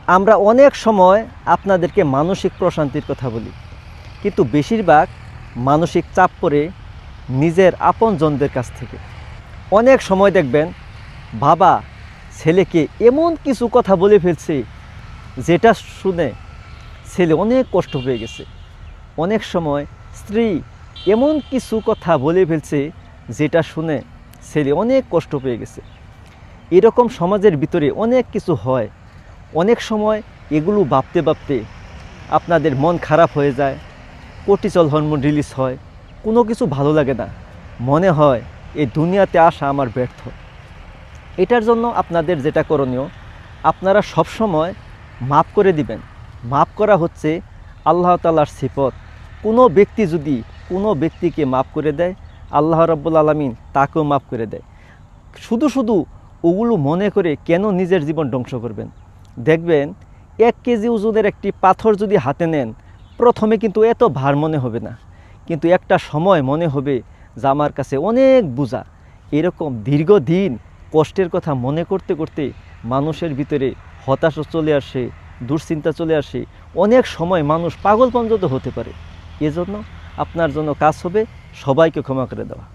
আমরা অনেক সময় আপনাদেরকে মানসিক প্রশান্তির কথা বলি, কিন্তু বেশিরভাগ মানসিক চাপ পড়ে নিজের আপনজনদের কাছ থেকে। অনেক সময় দেখবেন বাবা ছেলেকে এমন কিছু কথা বলে ফেলছে যেটা শুনে ছেলে অনেক কষ্ট পেয়ে গেছে। অনেক সময় স্ত্রী এমন কিছু কথা বলে ফেলছে যেটা শুনে ছেলে অনেক কষ্ট পেয়ে গেছে। এরকম সমাজের ভিতরে অনেক কিছু হয়। অনেক সময় এগুলো ভাবতে ভাবতে আপনাদের মন খারাপ হয়ে যায়, কর্টিসল হরমোন রিলিজ হয়, কোনো কিছু ভালো লাগে না, মনে হয় এই দুনিয়াতে আসা আমার ব্যর্থ। এটার জন্য আপনাদের যেটা করণীয়, আপনারা সবসময় মাফ করে দিবেন। মাফ করা হচ্ছে আল্লাহ তাআলার সিফত। কোনো ব্যক্তি যদি কোনো ব্যক্তিকে মাফ করে দেয়, আল্লাহ রাব্বুল আলামিন তাকেও মাফ করে দেয়। শুধু শুধু ওগুলো মনে করে কেন নিজের জীবন ধ্বংস করবেন? দেখবেন 1 কেজি ওজনের একটি পাথর যদি হাতে নেন, প্রথমে কিন্তু এত ভার মনে হবে না, কিন্তু একটা সময় মনে হবে যে আমার কাছে অনেক বোঝা। এরকম দীর্ঘদিন কষ্টের কথা মনে করতে করতে মানুষের ভিতরে হতাশা চলে আসে, দুশ্চিন্তা চলে আসে। অনেক সময় মানুষ পাগল পর্যন্ত হতে পারে। এজন্য আপনার জন্য কাজ হবে সবাইকে ক্ষমা করে দেওয়া।